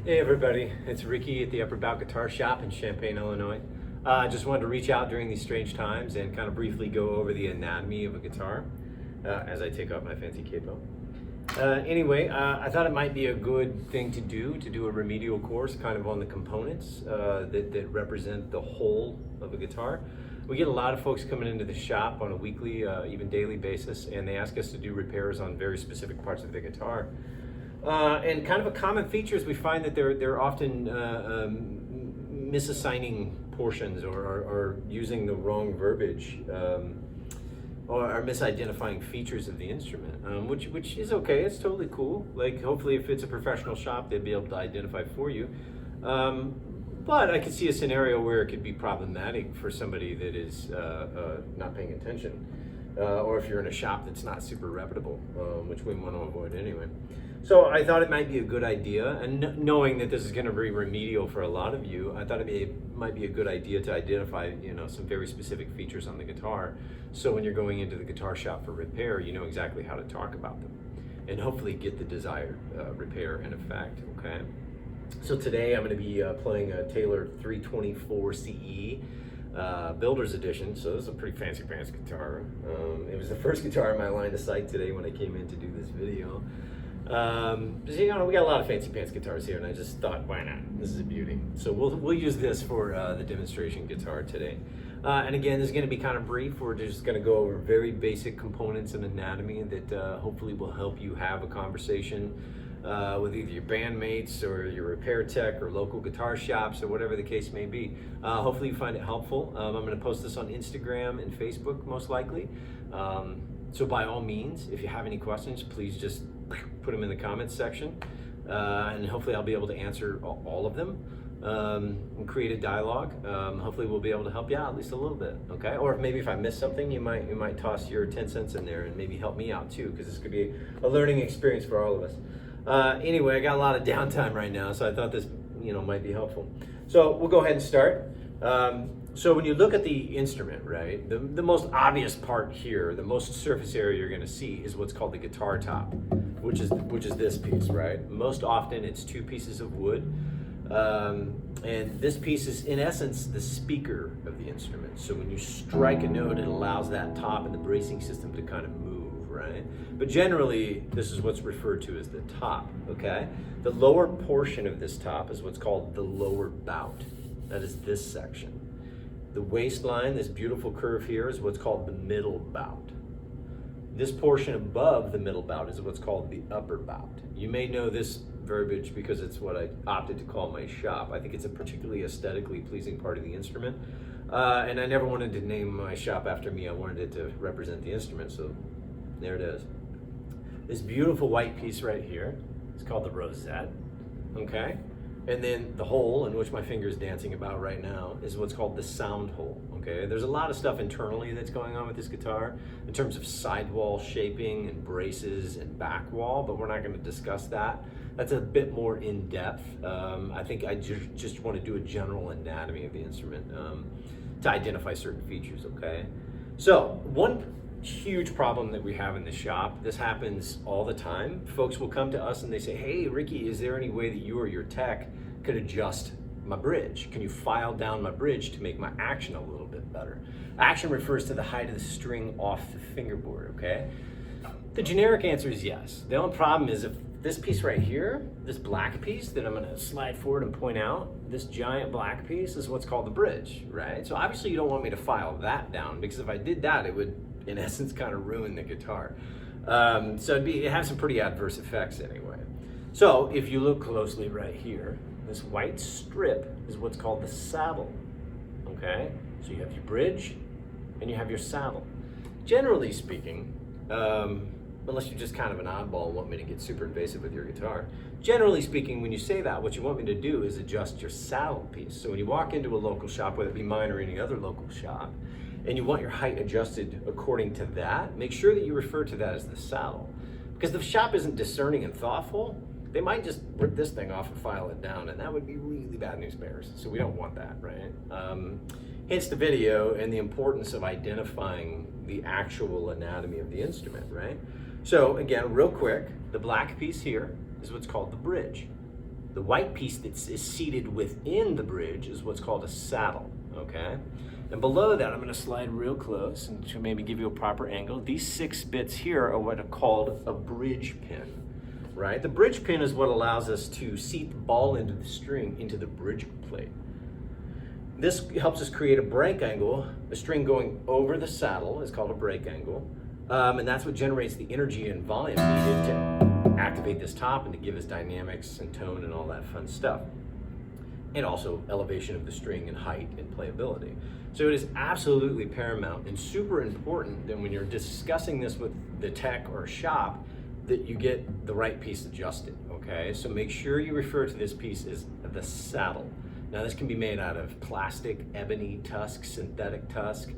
Hey everybody, it's Ricky at the Upper Bout Guitar Shop in Champaign, Illinois. I just wanted to reach out during these strange times and kind of briefly go over the anatomy of a guitar as I take off my fancy capo. Anyway, I thought it might be a good thing to do a remedial course kind of on the components that represent the whole of a guitar. We get a lot of folks coming into the shop on a weekly, even daily basis, and they ask us to do repairs on very specific parts of the guitar. And kind of a common feature is we find that they're often misassigning portions or using the wrong verbiage or are misidentifying features of the instrument, which is okay. It's totally cool. Like, hopefully if it's a professional shop, they'll be able to identify for you. But I could see a scenario where it could be problematic for somebody that is not paying attention, or if you're in a shop that's not super reputable, which we want to avoid anyway. So I thought it might be a good idea, and knowing that this is going to be remedial for a lot of you, I thought it might be a good idea to identify, some very specific features on the guitar. So when you're going into the guitar shop for repair, you know exactly how to talk about them, and hopefully get the desired repair in effect. Okay. So today I'm going to be playing a Taylor 324 CE Builder's Edition. So this is a pretty fancy pants guitar. It was the first guitar in my line of sight today when I came in to do this video. We got a lot of fancy pants guitars here, and I just thought, why not? This is a beauty. So we'll use this for the demonstration guitar today. And again, this is going to be kind of brief. We're just going to go over very basic components and anatomy that hopefully will help you have a conversation with either your bandmates or your repair tech or local guitar shops or whatever the case may be. Hopefully you find it helpful. I'm going to post this on Instagram and Facebook most likely. So by all means, if you have any questions, please just put them in the comments section, and hopefully I'll be able to answer all of them and create a dialogue. Hopefully we'll be able to help you out at least a little bit, okay? Or maybe if I miss something, you might toss your 10 cents in there and maybe help me out too, because this could be a learning experience for all of us. Anyway, I got a lot of downtime right now, so I thought this might be helpful. So we'll go ahead and start. So when you look at the instrument, right, the most obvious part here, the most surface area you're going to see is what's called the guitar top, which is this piece, right? Most often it's two pieces of wood, and this piece is in essence the speaker of the instrument. So when you strike a note, it allows that top and the bracing system to kind of move, right? But generally, this is what's referred to as the top, okay? The lower portion of this top is what's called the lower bout. That is this section. The waistline, this beautiful curve here, is what's called the middle bout. This portion above the middle bout is what's called the upper bout. You may know this verbiage because it's what I opted to call my shop. I think it's a particularly aesthetically pleasing part of the instrument. And I never wanted to name my shop after me. I wanted it to represent the instrument, so there it is. This beautiful white piece right here is called the rosette, okay? And then the hole in which my finger is dancing about right now is what's called the sound hole, okay? There's a lot of stuff internally that's going on with this guitar in terms of sidewall shaping and braces and back wall, but we're not gonna discuss that. That's a bit more in depth. I think I just want to do a general anatomy of the instrument to identify certain features, okay? So one huge problem that we have in the shop, this happens all the time. Folks will come to us and they say, hey, Ricky, is there any way that you or your tech could adjust my bridge? Can you file down my bridge to make my action a little bit better? Action refers to the height of the string off the fingerboard, okay? The generic answer is yes. The only problem is if this piece right here, this black piece that I'm gonna slide forward and point out, this giant black piece is what's called the bridge, right? So obviously you don't want me to file that down, because if I did that, it would, in essence, kind of ruin the guitar. So it'd have some pretty adverse effects anyway. So if you look closely right here, this white strip is what's called the saddle, okay? So you have your bridge and you have your saddle. Generally speaking, unless you're just kind of an oddball and want me to get super invasive with your guitar, generally speaking, when you say that, what you want me to do is adjust your saddle piece. So when you walk into a local shop, whether it be mine or any other local shop, and you want your height adjusted according to that, make sure that you refer to that as the saddle. Because if the shop isn't discerning and thoughtful, they might just rip this thing off and file it down, and that would be really bad news bears. So we don't want that, right? Hence the video and the importance of identifying the actual anatomy of the instrument, right? So again, real quick, the black piece here is what's called the bridge. The white piece that is seated within the bridge is what's called a saddle, okay? And below that, I'm gonna slide real close and to maybe give you a proper angle. These 6 bits here are what are called a bridge pin, right? The bridge pin is what allows us to seat the ball into the string, into the bridge plate. This helps us create a break angle. A string going over the saddle is called a break angle. And that's what generates the energy and volume needed to activate this top and to give us dynamics and tone and all that fun stuff. And also elevation of the string and height and playability. So it is absolutely paramount and super important that when you're discussing this with the tech or shop, that you get the right piece adjusted, okay? So make sure you refer to this piece as the saddle. Now this can be made out of plastic, ebony, tusk, synthetic tusk,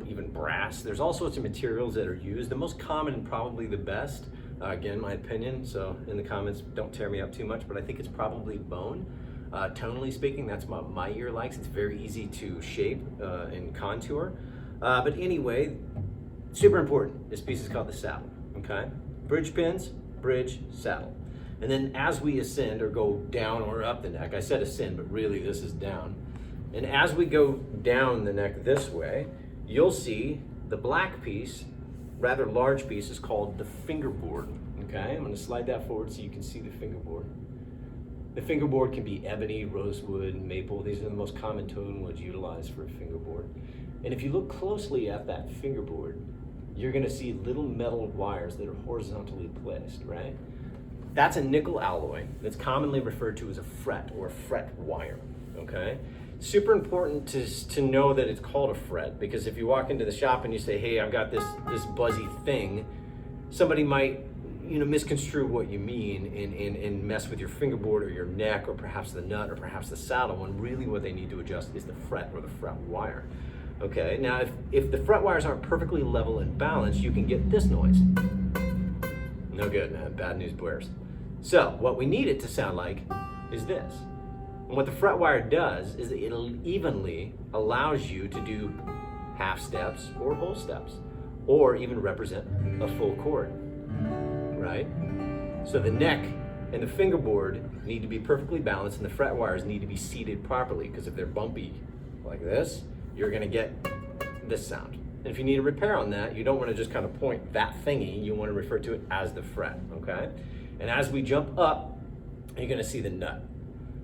even brass. There's all sorts of materials that are used. The most common and probably the best, again, my opinion, so in the comments, don't tear me up too much, but I think it's probably bone. Tonally speaking, that's what my ear likes. It's very easy to shape and contour. But anyway, super important. This piece is called the saddle, okay? Bridge pins, bridge, saddle. And then as we ascend or go down or up the neck, I said ascend, but really this is down. And as we go down the neck this way, you'll see the black piece, rather large piece, is called the fingerboard, okay? I'm gonna slide that forward so you can see the fingerboard. The fingerboard can be ebony, rosewood, maple. These are the most common tone woods utilized for a fingerboard. And if you look closely at that fingerboard, you're gonna see little metal wires that are horizontally placed, right? That's a nickel alloy that's commonly referred to as a fret or fret wire, okay? Super important to know that it's called a fret, because if you walk into the shop and you say, hey, I've got this buzzy thing, somebody might misconstrue what you mean and mess with your fingerboard or your neck or perhaps the nut or perhaps the saddle, when really what they need to adjust is the fret or the fret wire. Okay, now if the fret wires aren't perfectly level and balanced, you can get this noise. No good, man, bad news bears. So what we need it to sound like is this. And what the fret wire does is it evenly allows you to do half steps or whole steps, or even represent a full chord. Right? So the neck and the fingerboard need to be perfectly balanced and the fret wires need to be seated properly, because if they're bumpy like this, you're gonna get this sound. And if you need a repair on that, you don't wanna just kind of point that thingy, you wanna refer to it as the fret, okay? And as we jump up, you're gonna see the nut.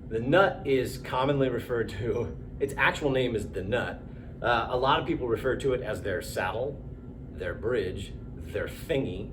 The nut is commonly referred to, its actual name is the nut. A lot of people refer to it as their saddle, their bridge, their thingy.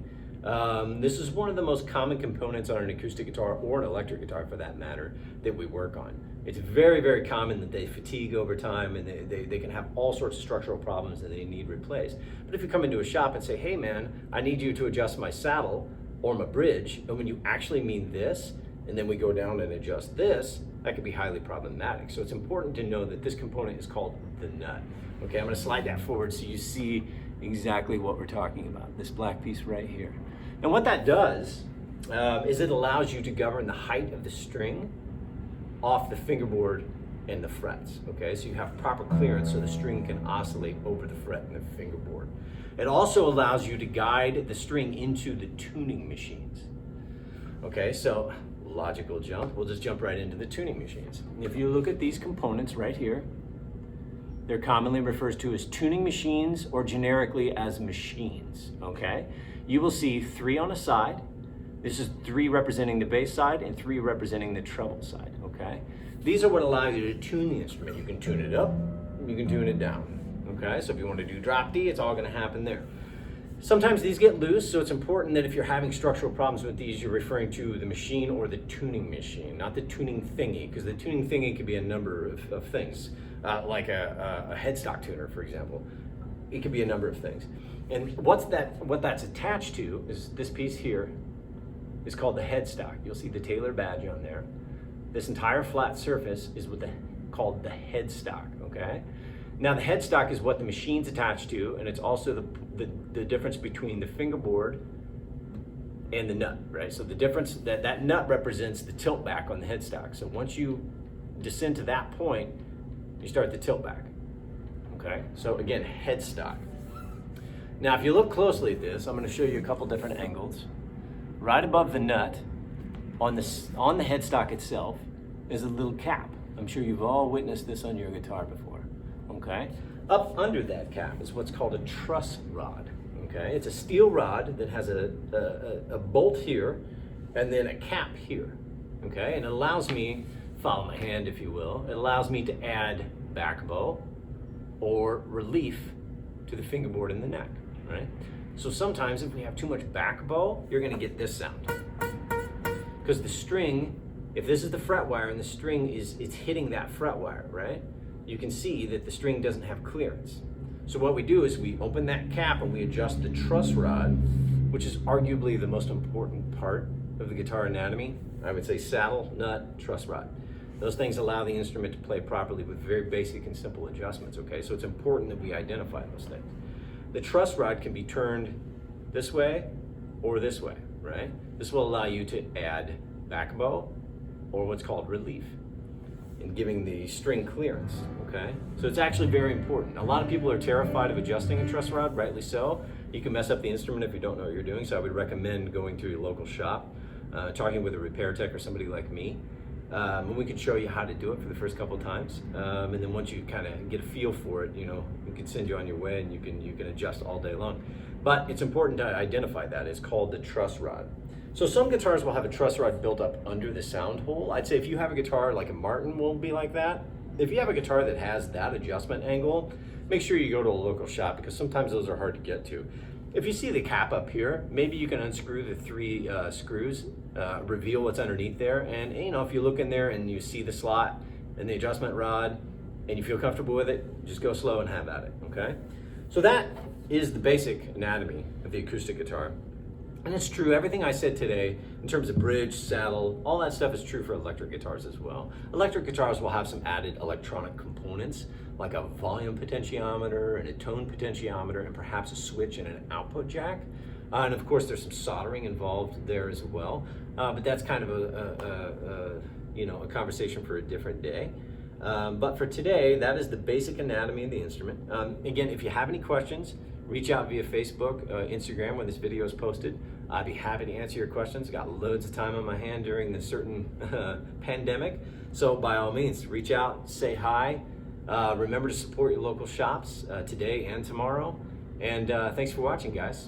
This is one of the most common components on an acoustic guitar or an electric guitar for that matter that we work on. It's very, very common that they fatigue over time and they can have all sorts of structural problems that they need replaced. But if you come into a shop and say, hey man, I need you to adjust my saddle or my bridge, and when you actually mean this, and then we go down and adjust this, that could be highly problematic. So it's important to know that this component is called the nut. Okay, I'm gonna slide that forward so you see exactly what we're talking about, this black piece right here. And what that does is it allows you to govern the height of the string off the fingerboard and the frets, okay? So you have proper clearance so the string can oscillate over the fret and the fingerboard. It also allows you to guide the string into the tuning machines. Okay, so logical jump, we'll just jump right into the tuning machines. If you look at these components right here, they're commonly referred to as tuning machines or generically as machines, okay? You will see 3 on a side. This is 3 representing the bass side and 3 representing the treble side, okay? These are what allow you to tune the instrument. You can tune it up, you can tune it down, okay? So if you want to do drop D, it's all gonna happen there. Sometimes these get loose, so it's important that if you're having structural problems with these, you're referring to the machine or the tuning machine, not the tuning thingy, because the tuning thingy could be a number of things, like a headstock tuner, for example. It could be a number of things. And what that's attached to is this piece here is called the headstock. You'll see the Taylor badge on there. This entire flat surface is called the headstock, okay? Now the headstock is what the machine's attached to, and it's also the difference between the fingerboard and the nut, right? So the difference, that nut represents the tilt back on the headstock. So once you descend to that point, you start the tilt back, okay? So again, headstock. Now if you look closely at this, I'm gonna show you a couple different angles. Right above the nut On the headstock itself is a little cap. I'm sure you've all witnessed this on your guitar before, okay? Up under that cap is what's called a truss rod, okay? It's a steel rod that has a bolt here and then a cap here, okay? And it allows me, follow my hand if you will, it allows me to add back bow or relief to the fingerboard in the neck, right? So sometimes if we have too much back bow, you're gonna get this sound. Because the string, if this is the fret wire and the string it's hitting that fret wire, right? You can see that the string doesn't have clearance. So what we do is we open that cap and we adjust the truss rod, which is arguably the most important part of the guitar anatomy. I would say saddle, nut, truss rod. Those things allow the instrument to play properly with very basic and simple adjustments, okay? So it's important that we identify those things. The truss rod can be turned this way or this way, right? This will allow you to add back bow or what's called relief in giving the string clearance, okay? So it's actually very important. A lot of people are terrified of adjusting a truss rod, rightly so. You can mess up the instrument if you don't know what you're doing, so I would recommend going to your local shop, talking with a repair tech or somebody like me, and we can show you how to do it for the first couple of times. And then once you kind of get a feel for it, you know, we can send you on your way and you can adjust all day long. But it's important to identify that. It's called the truss rod. So some guitars will have a truss rod built up under the sound hole. I'd say if you have a guitar like a Martin will be like that. If you have a guitar that has that adjustment angle, make sure you go to a local shop because sometimes those are hard to get to. If you see the cap up here, maybe you can unscrew the 3 screws, reveal what's underneath there, and you know, if you look in there and you see the slot and the adjustment rod and you feel comfortable with it, just go slow and have at it, okay? So that is the basic anatomy of the acoustic guitar. And it's true, everything I said today in terms of bridge, saddle, all that stuff is true for electric guitars as well. Electric guitars will have some added electronic components like a volume potentiometer and a tone potentiometer and perhaps a switch and an output jack. And of course there's some soldering involved there as well. But that's kind of a conversation for a different day. But for today, that is the basic anatomy of the instrument. Again, if you have any questions, reach out via Facebook, Instagram when this video is posted. I'd be happy to answer your questions. Got loads of time on my hand during this certain pandemic. So by all means, reach out, say hi. Remember to support your local shops today and tomorrow. And thanks for watching, guys.